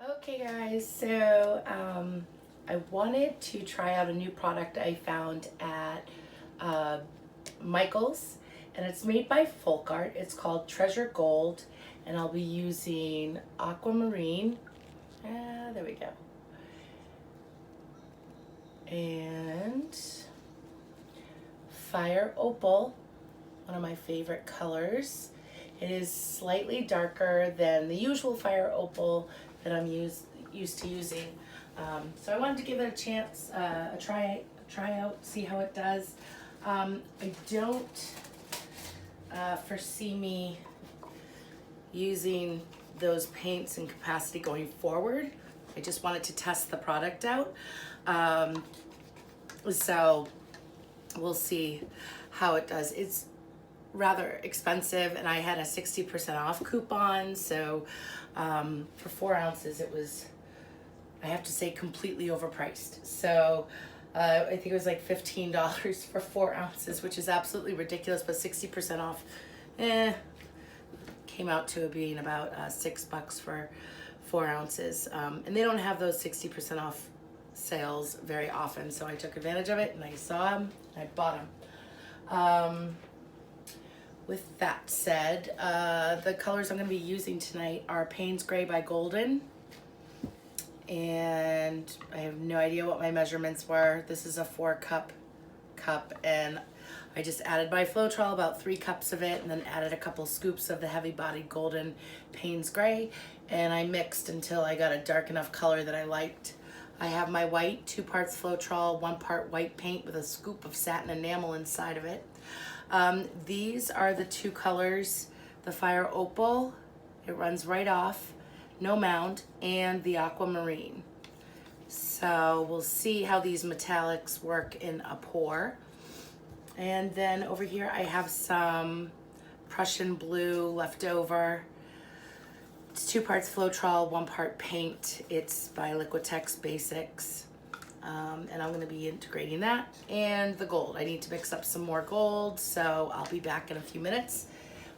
Okay guys, so I wanted to try out a new product I found at Michael's, and it's made by Folk Art. It's called Treasure Gold, and I'll be using aquamarine. There we go. And fire opal, one of my favorite colors. It is slightly darker than the usual fire opal that I'm used to using. So I wanted to give it a chance, a try out, see how it does. I don't foresee me using those paints in capacity going forward. I just wanted to test the product out. So we'll see how it does. It's rather expensive, and I had a 60% off coupon, so for 4 ounces it was, I have to say, completely overpriced. So I think it was like $15 for 4 ounces, which is absolutely ridiculous, but 60% off came out to being about $6 for 4 ounces. And they don't have those 60% off sales very often, so I took advantage of it and I saw them and I bought them. With that said, the colors I'm going to be using tonight are Payne's Gray by Golden, and I have no idea what my measurements were. This is a 4-cup cup, and I just added my Floetrol, about 3 cups of it, and then added a couple scoops of the heavy-bodied Golden Payne's Gray, and I mixed until I got a dark enough color that I liked. I have my white, 2 parts Floetrol, 1 part white paint with a scoop of satin enamel inside of it. These are the 2 colors, the Fire Opal, it runs right off, no mound, and the Aquamarine. So we'll see how these metallics work in a pour. And then over here I have some Prussian blue left over. It's 2 parts Floetrol, 1 part paint. It's by Liquitex Basics. And I'm going to be integrating that and the gold. I need to mix up some more gold, so I'll be back in a few minutes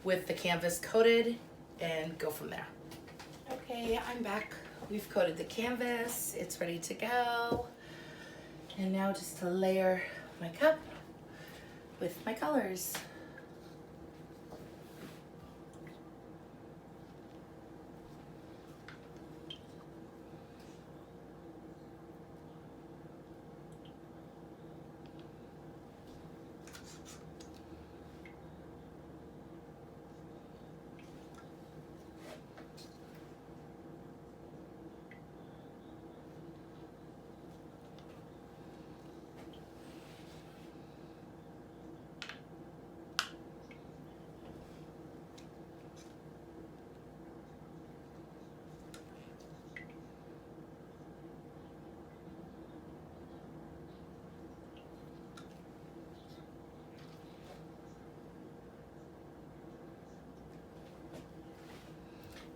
with the canvas coated and go from there. Okay, I'm back. We've coated the canvas. It's ready to go. And now just to layer my cup with my colors.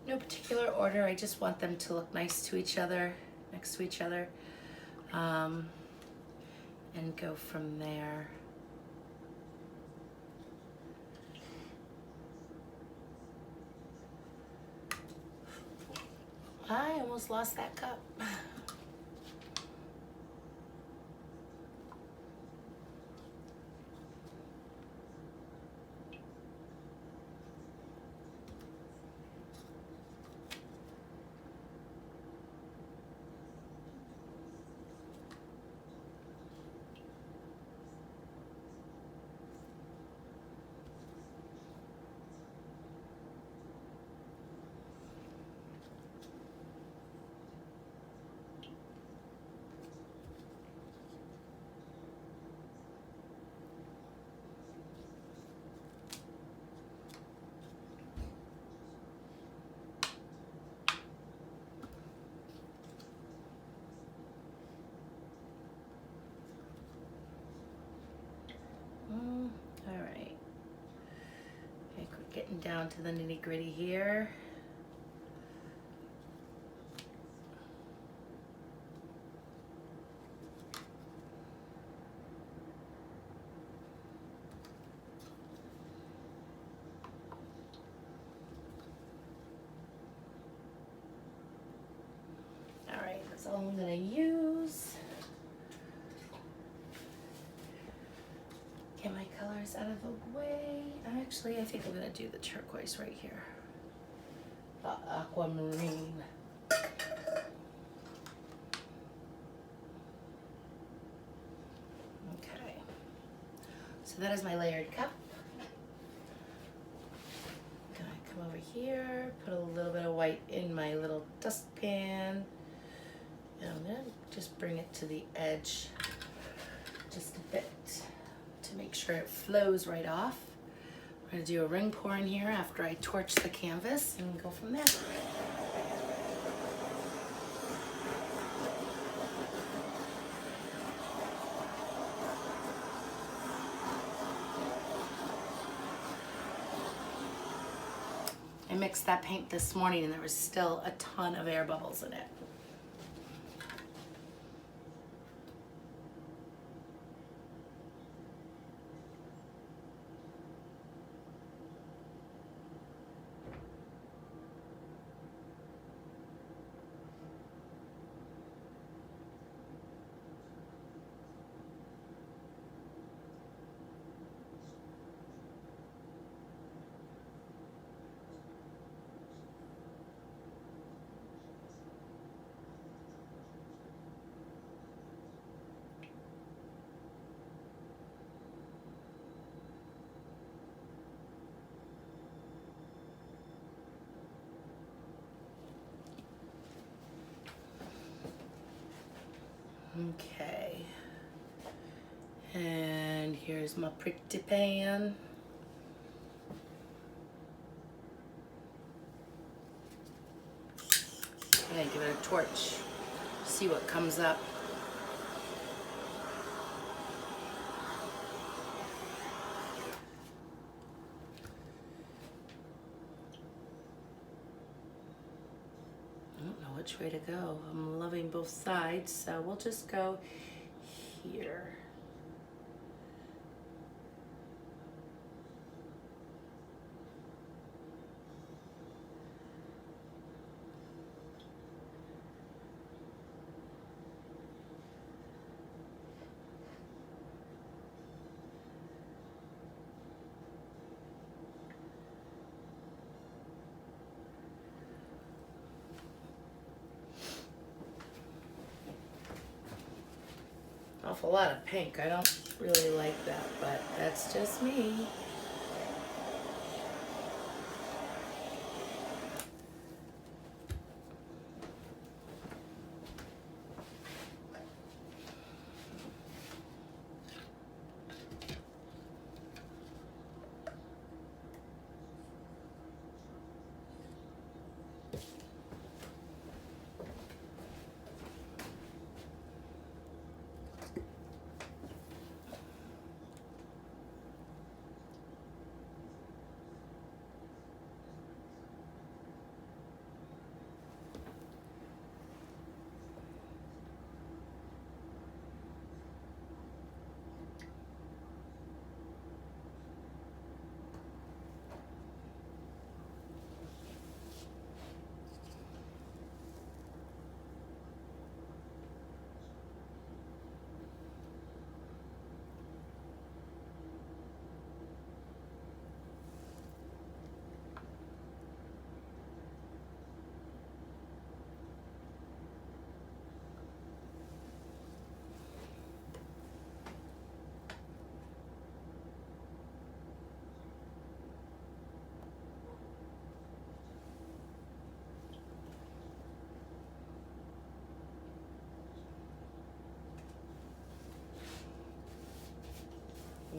No particular order, I just want them to look nice to each other, next to each other, and go from there. I almost lost that cup. All right. Okay, we're getting down to the nitty gritty here. That's all I'm gonna use. Get my colors out of the way. Actually, I think I'm gonna do the turquoise right here. The aquamarine. Okay. So that is my layered cup. I'm gonna come over here, put a little bit of white in my little dustpan. And I'm gonna just bring it to the edge just a bit to make sure it flows right off. I'm gonna do a ring pour in here after I torch the canvas and go from there. I mixed that paint this morning and there was still a ton of air bubbles in it. Okay, and here's my pretty pan. I'm gonna give it a torch, see what comes up. I don't know which way to go. I'm loving both sides, so we'll just go here. Awful lot of pink. I don't really like that, but that's just me.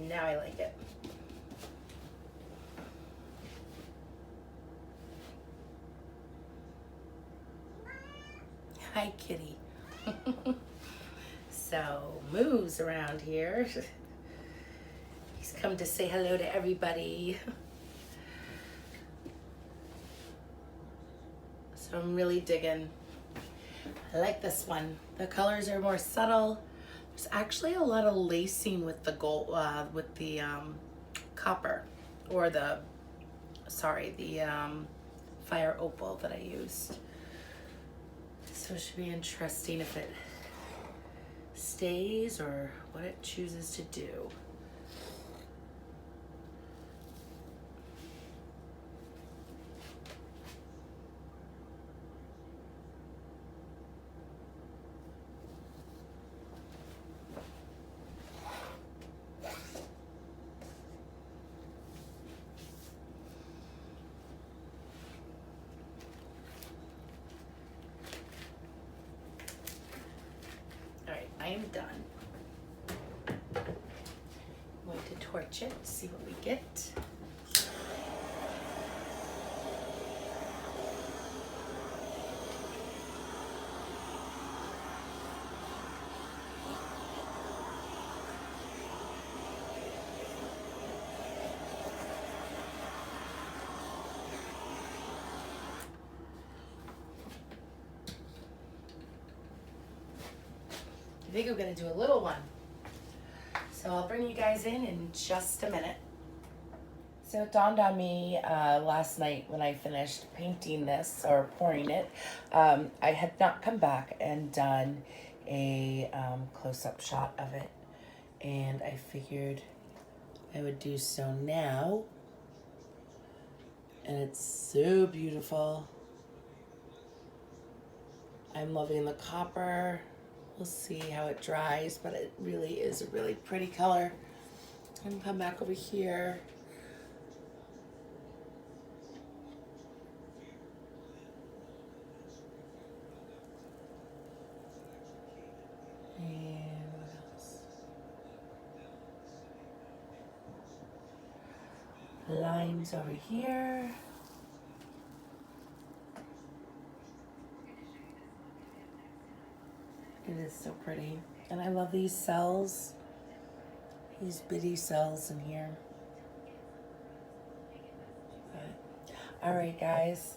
Now I like it. Hi, kitty. So, Moo's around here. He's come to say hello to everybody. So I'm really digging. I like this one. The colors are more subtle. There's actually a lot of lacing with the gold, with the copper, or the, sorry, the fire opal that I used. So it should be interesting if it stays or what it chooses to do. I am done. I'm going to torch it, see what we get. I think I'm gonna do a little one. So I'll bring you guys in just a minute. So it dawned on me last night when I finished painting this or pouring it, I had not come back and done a close-up shot of it. And I figured I would do so now. And it's so beautiful. I'm loving the copper. We'll see how it dries, but it really is a really pretty color. And come back over here. And what else? Lines over here. It is so pretty. And I love these cells. These bitty cells in here. All right, guys.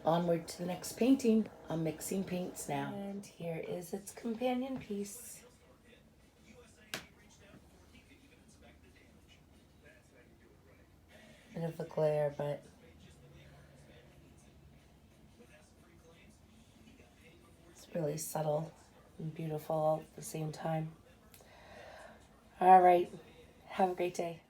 Onward to the next painting. I'm mixing paints now. And here is its companion piece. Bit of a glare, but it's really subtle and beautiful at the same time. All right. Have a great day.